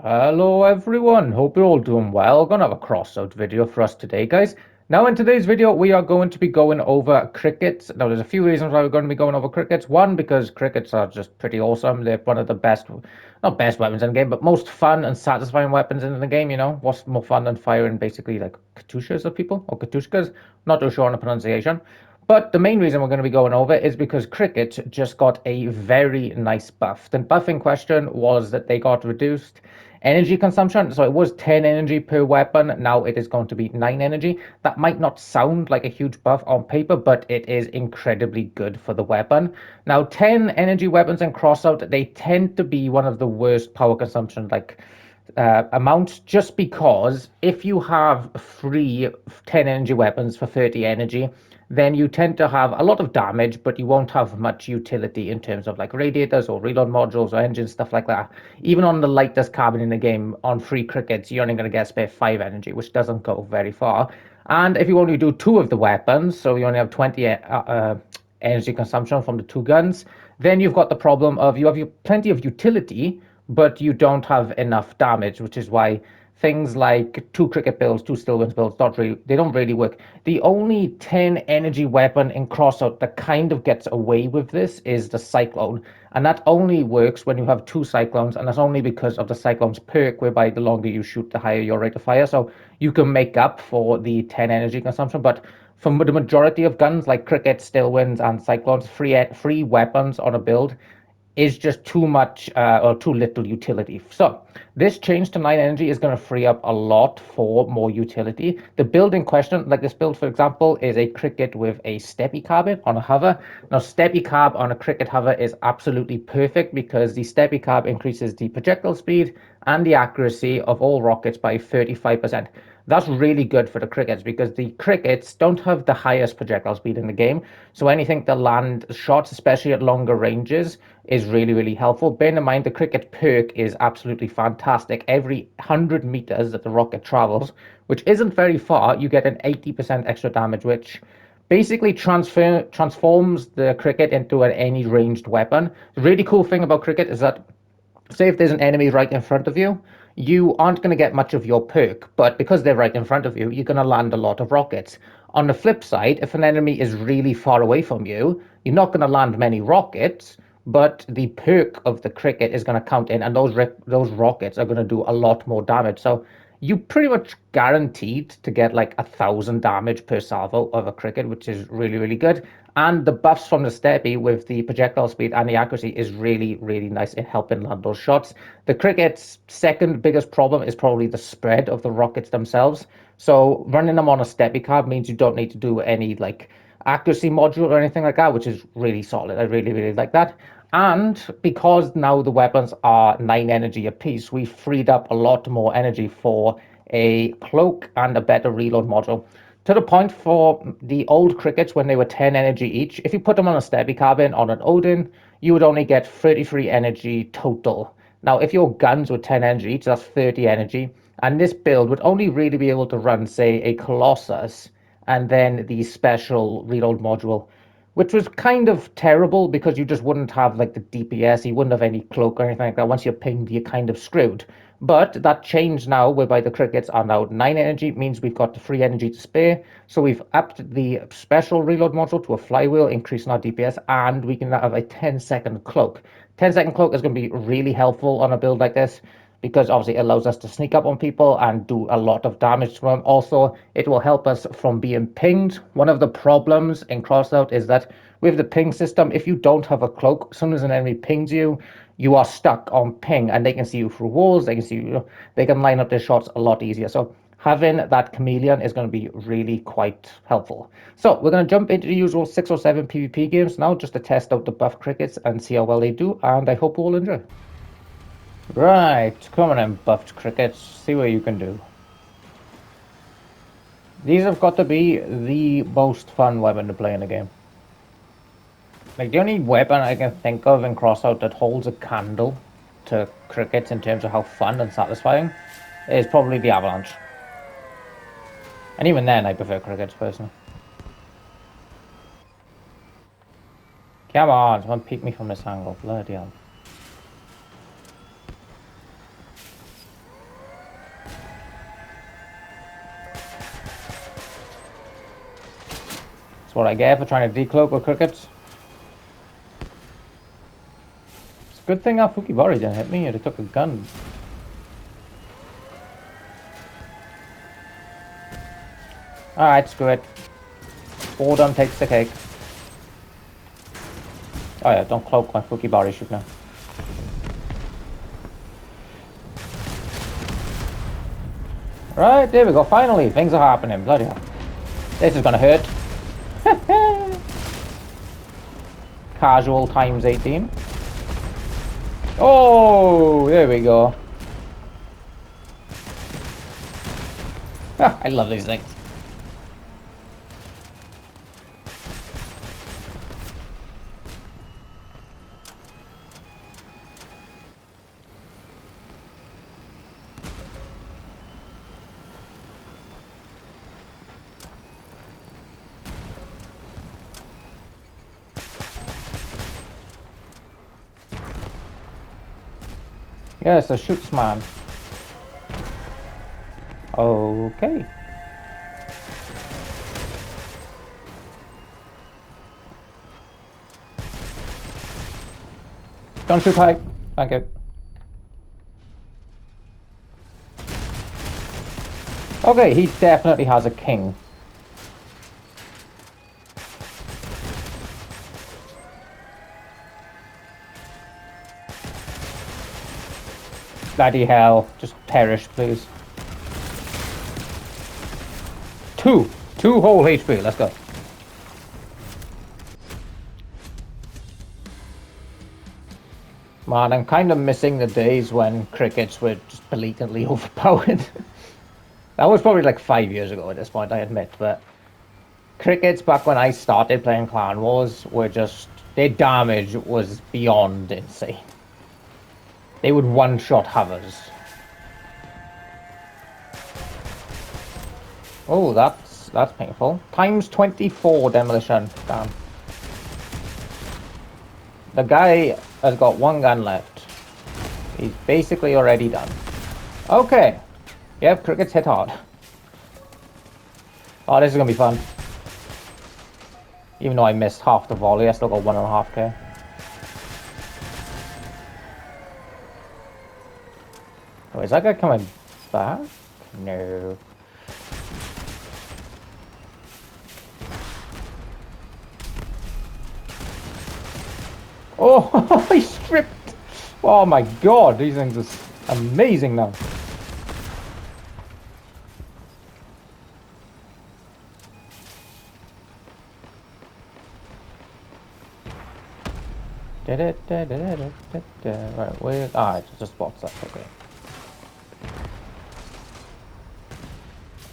Hello everyone, hope you're all doing well. Gonna have a crossout video for us today, guys. Now in today's video, we are going to be going over crickets. Now there's a few reasons why we're going to be going over crickets. One, because crickets are just pretty awesome. They're one of the best, not best weapons in the game, but most fun and satisfying weapons in the game, you know. What's more fun than firing basically like katyushas at people, or katyushkas? Not too sure on the pronunciation. But the main reason we're going to be going over is because cricket just got a very nice buff. The buff in question was that they got reduced energy consumption. So it was 10 energy per weapon. Now it is going to be 9 energy. That might not sound like a huge buff on paper, but it is incredibly good for the weapon. Now, 10 energy weapons in Crossout, they tend to be one of the worst power consumption amounts, just because if you have free 10 energy weapons for 30 energy, then you tend to have a lot of damage, but you won't have much utility in terms of like radiators or reload modules or engines, stuff like that. Even on the lightest carbon in the game, on free crickets, you're only going to get spare 5 energy, which doesn't go very far. And if you only do 2 of the weapons, so you only have 20 energy consumption from the 2 guns, then you've got the problem of you have plenty of utility, but you don't have enough damage, which is why things like 2 cricket builds, 2 Stillwinds builds, they don't really work. The only 10 energy weapon in Crossout that kind of gets away with this is the Cyclone. And that only works when you have 2 Cyclones, and that's only because of the Cyclone's perk, whereby the longer you shoot, the higher your rate of fire. So you can make up for the 10 energy consumption. But for the majority of guns like Cricket, Stillwinds, and Cyclones, free weapons on a build is just too much or too little utility. So this change to 9 energy is going to free up a lot for more utility. The build in question, like this build, for example, is a cricket with a steppy carbine on a hover. Now, steppy carb on a cricket hover is absolutely perfect because the steppy carb increases the projectile speed and the accuracy of all rockets by 35%. That's really good for the crickets because the crickets don't have the highest projectile speed in the game. So anything to land shots, especially at longer ranges, is really, really helpful. Bear in mind, the cricket perk is absolutely fantastic. Every 100 meters that the rocket travels, which isn't very far, you get an 80% extra damage, which basically transforms the cricket into any ranged weapon. The really cool thing about cricket is that, say if there's an enemy right in front of you, you aren't going to get much of your perk, but because they're right in front of you, you're going to land a lot of rockets. On the flip side, if an enemy is really far away from you, you're not going to land many rockets, but the perk of the cricket is going to count in, and those rockets are going to do a lot more damage. So you pretty much guaranteed to get like 1,000 damage per salvo of a cricket, which is really, really good. And the buffs from the steppy with the projectile speed and the accuracy is really, really nice in helping land those shots. The cricket's second biggest problem is probably the spread of the rockets themselves. So running them on a steppy card means you don't need to do any like accuracy module or anything like that, which is really solid. I really, really like that. And because now the weapons are 9 energy apiece, we freed up a lot more energy for a cloak and a better reload module. To the point for the old crickets when they were 10 energy each, if you put them on a steady carbine on an Odin, you would only get 33 energy total. Now, if your guns were 10 energy each, that's 30 energy. And this build would only really be able to run, say, a Colossus and then the special reload module, which was kind of terrible because you just wouldn't have like the DPS, you wouldn't have any cloak or anything like that. Once you're pinged, you're kind of screwed. But that changed now, whereby the crickets are now 9 energy, means we've got the free energy to spare. So we've upped the special reload module to a flywheel, increasing our DPS, and we can now have a 10-second cloak. 10-second cloak is going to be really helpful on a build like this because obviously it allows us to sneak up on people and do a lot of damage to them. Also, it will help us from being pinged. One of the problems in Crossout is that with the ping system, if you don't have a cloak, as soon as an enemy pings you, you are stuck on ping and they can see you through walls, they can see you, they can line up their shots a lot easier. So having that chameleon is going to be really quite helpful. So we're going to jump into the usual 6 or 7 PvP games now just to test out the buff crickets and see how well they do, and I hope you all enjoy. Right, come on in, buffed crickets. See what you can do. These have got to be the most fun weapon to play in the game. Like, the only weapon I can think of in Crossout that holds a candle to crickets in terms of how fun and satisfying is probably the Avalanche. And even then, I prefer crickets, personally. Come on, someone peek me from this angle. Bloody hell. That's what I get for trying to decloak with crickets. It's a good thing that Fukibari didn't hit me, it took a gun. Alright, screw it. Boredom takes the cake. Oh yeah, don't cloak my Fukibari shoot now. Right, there we go, finally, things are happening, bloody hell. This is gonna hurt. Casual times 18. Oh, there we go. I love these things. Yes, a shoots man. Okay. Don't shoot high. Thank you. Okay, he definitely has a king. Bloody hell. Just perish, please. Two whole HP. Let's go. Man, I'm kind of missing the days when crickets were just blatantly overpowered. That was probably like 5 years ago at this point, I admit, but crickets back when I started playing Clan Wars were just... their damage was beyond insane. They would one-shot hovers. Oh, that's painful. Times 24 demolition. Damn. The guy has got one gun left. He's basically already done. Okay. Yep, crickets hit hard. Oh, this is gonna be fun. Even though I missed half the volley, I still got 1.5k. Oh, is that guy coming back? No. Oh, he stripped! Oh my god, these things are amazing now. Right, where? Ah, it's just box up, okay.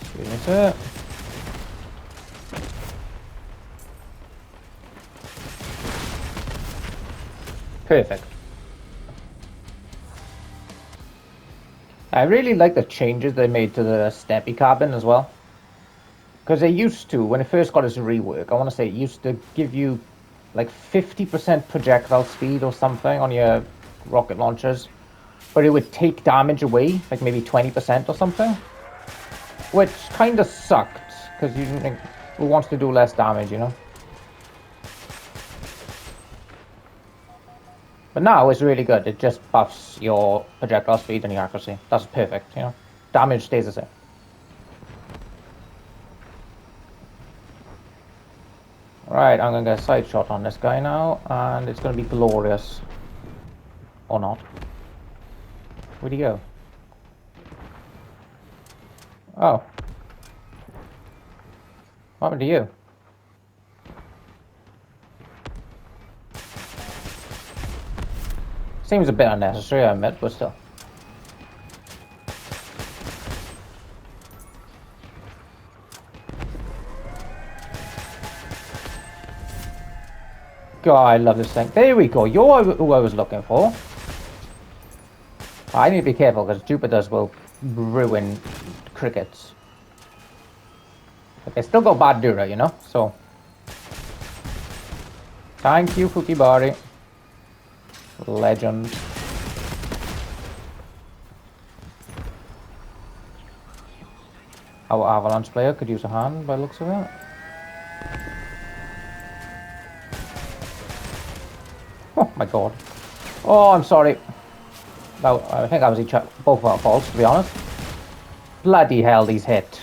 Excuse me, sir. Perfect. I really like the changes they made to the Steppy cabin as well. Because they used to, when it first got its rework, I want to say it used to give you like 50% projectile speed or something on your rocket launchers. But it would take damage away, like maybe 20% or something. Which kind of sucked, because you didn't think, who wants to do less damage, you know? But now it's really good. It just buffs your projectile speed and your accuracy. That's perfect, you know? Damage stays the same. Right, I'm gonna get a side shot on this guy now, and it's gonna be glorious. Or not. Where'd he go? Oh. What happened to you? Seems a bit unnecessary, I admit, but still. God, I love this thing. There we go. You're who I was looking for. I need to be careful because Jupiters will ruin crickets. But they still got bad Dura, you know? So. Thank you, Fukibari. Legend. Our Avalanche player could use a hand by the looks of it. My god. Oh, I'm sorry. No, I think that was both our faults, to be honest. Bloody hell, these hit.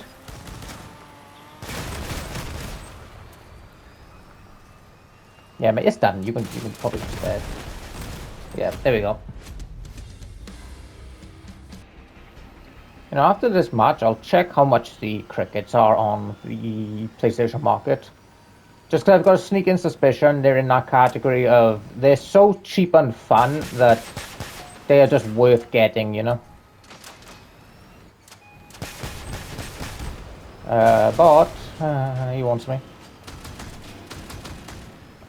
Yeah, mate, it's done. You can probably just yeah, there we go. You know, after this match, I'll check how much the crickets are on the PlayStation Market. Just because I've got a sneaking suspicion they're in that category of they're so cheap and fun that they are just worth getting, you know. But he wants me.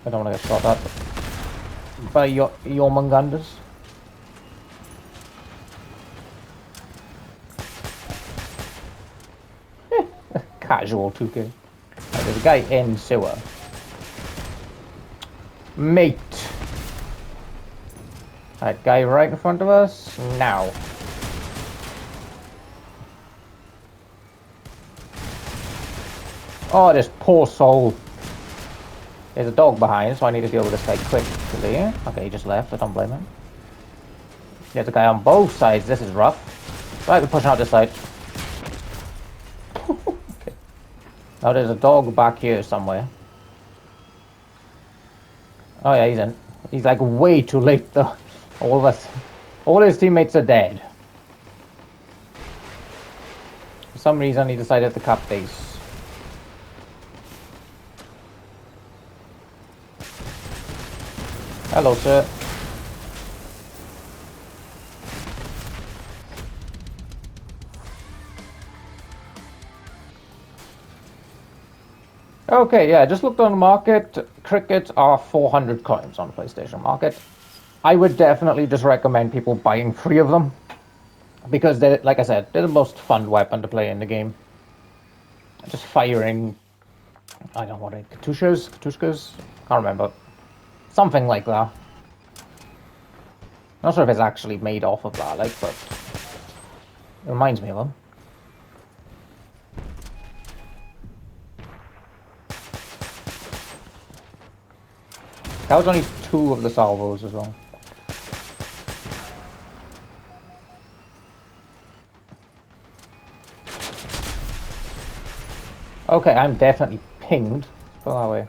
I don't want to get shot at by your Munganders. Casual 2K. There's a guy in sewer. Mate. That guy right in front of us now. Oh, this poor soul. There's a dog behind, so I need to deal with this guy quickly. Okay, he just left. I don't blame him. There's a guy on both sides. This is rough. Right, we're pushing out this side. Okay. Now there's a dog back here somewhere. Oh yeah, he's in. He's like way too late though. All his teammates are dead. For some reason, he decided to cap base. Hello, sir. Okay, yeah, just looked on the market. Crickets are 400 coins on the PlayStation Market. I would definitely just recommend people buying 3 of them. Because, they're, like I said, they're the most fun weapon to play in the game. Just firing, I don't know what, Katushkas? Can't remember. Something like that. Not sure if it's actually made off of that, like, but it reminds me of them. That was only 2 of the salvos as well. Okay, I'm definitely pinged. Let's go that way.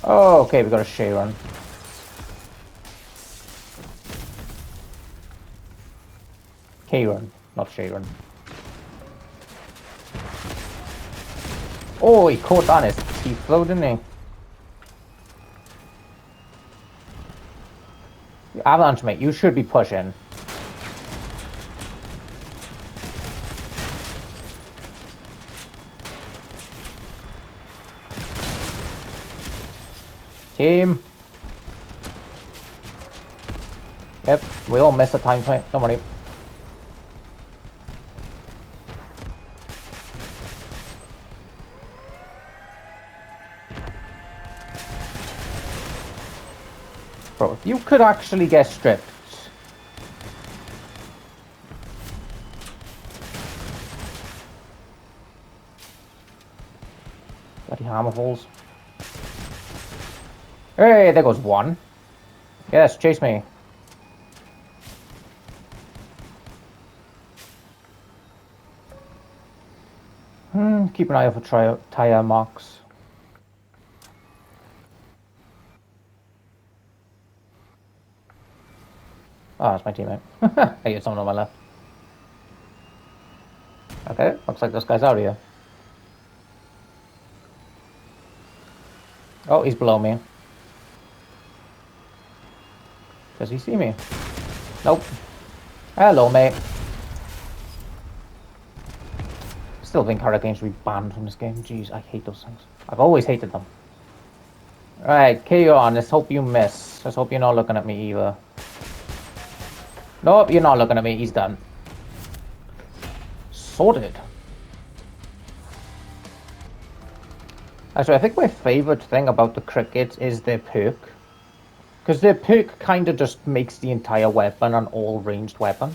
Oh, okay, we got a Sharon. K-run, not Sharon. Oh, he caught on his teeth though, didn't he? Avalanche, mate, you should be pushing. Team. Yep, we all miss a time point, don't worry. Bro, if you could actually get stripped. Bloody hammerfuls. Hey, there goes one. Yes, chase me. Keep an eye out for tire marks. Ah, that's my teammate. I hear someone on my left. Okay, looks like this guy's out here. Oh, he's below me. Does he see me? Nope. Hello, mate. Still think hurricanes should be banned from this game. Jeez, I hate those things. I've always hated them. Alright, KO on. Let's hope you miss. Let's hope you're not looking at me either. Nope, you're not looking at me. He's done. Sorted. So I think my favorite thing about the crickets is their perk. Because their perk kind of just makes the entire weapon an all-ranged weapon.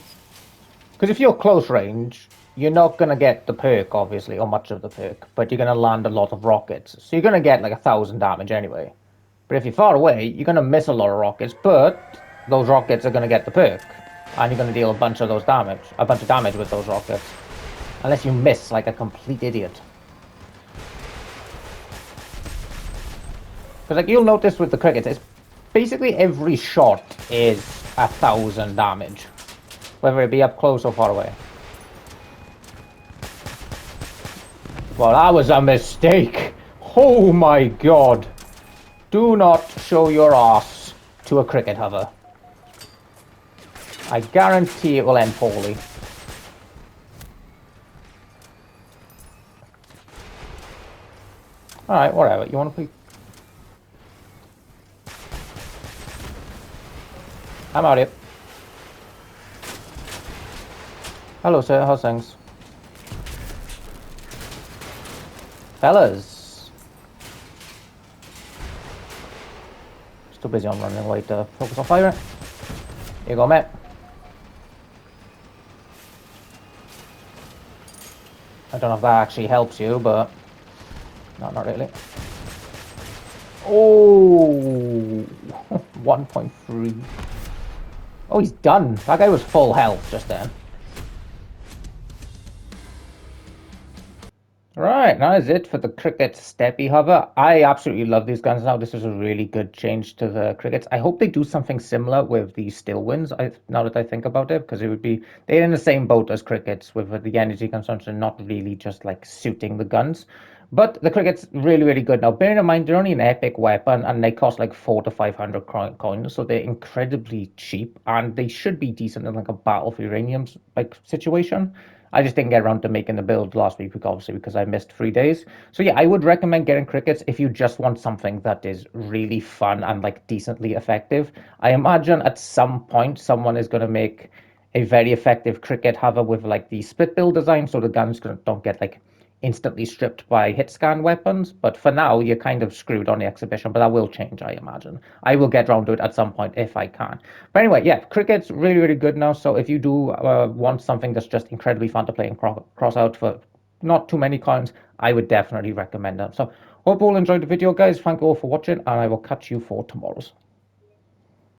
Because if you're close range, you're not going to get the perk, obviously, or much of the perk, but you're going to land a lot of rockets. So you're going to get like 1,000 damage anyway. But if you're far away, you're going to miss a lot of rockets, but those rockets are going to get the perk. And you're going to deal a bunch of damage with those rockets. Unless you miss like a complete idiot. Because like you'll notice with the crickets, it's basically every shot is 1,000 damage. Whether it be up close or far away. Well, that was a mistake. Oh my god. Do not show your ass to a cricket hover. I guarantee it will end poorly. Alright, whatever. You want to play? I'm out here. Hello, sir. How's things? Fellas. Still busy on running away to focus on firing. Here you go, mate. I don't know if that actually helps you, but... No, not really. Oh! 1.3. Oh, he's done. That guy was full health just then. Right, that is it for the cricket steppy hover. I absolutely love these guns now. This is a really good change to the crickets. I hope they do something similar with the still winds, now that I think about it, because it would be, they're in the same boat as crickets with the energy consumption not really just like suiting the guns. But the cricket's really, really good. Now, bearing in mind, they're only an epic weapon and they cost like 400 to 500 coins, so they're incredibly cheap and they should be decent in like a battle for uraniums like situation. I just didn't get around to making the build last week, obviously, because I missed 3 days. So yeah, I would recommend getting crickets if you just want something that is really fun and like decently effective. I imagine at some point someone is going to make a very effective cricket hover with like the split build design, so the guns don't get like instantly stripped by hit scan weapons. But for now, you're kind of screwed on the exhibition, but that will change, I imagine. I will get around to it at some point if I can. But anyway, yeah, cricket's really, really good now. So if you do want something that's just incredibly fun to play in Crossout for not too many coins, I would definitely recommend them. So hope you all enjoyed the video, guys. Thank you all for watching, and I will catch you for tomorrow's.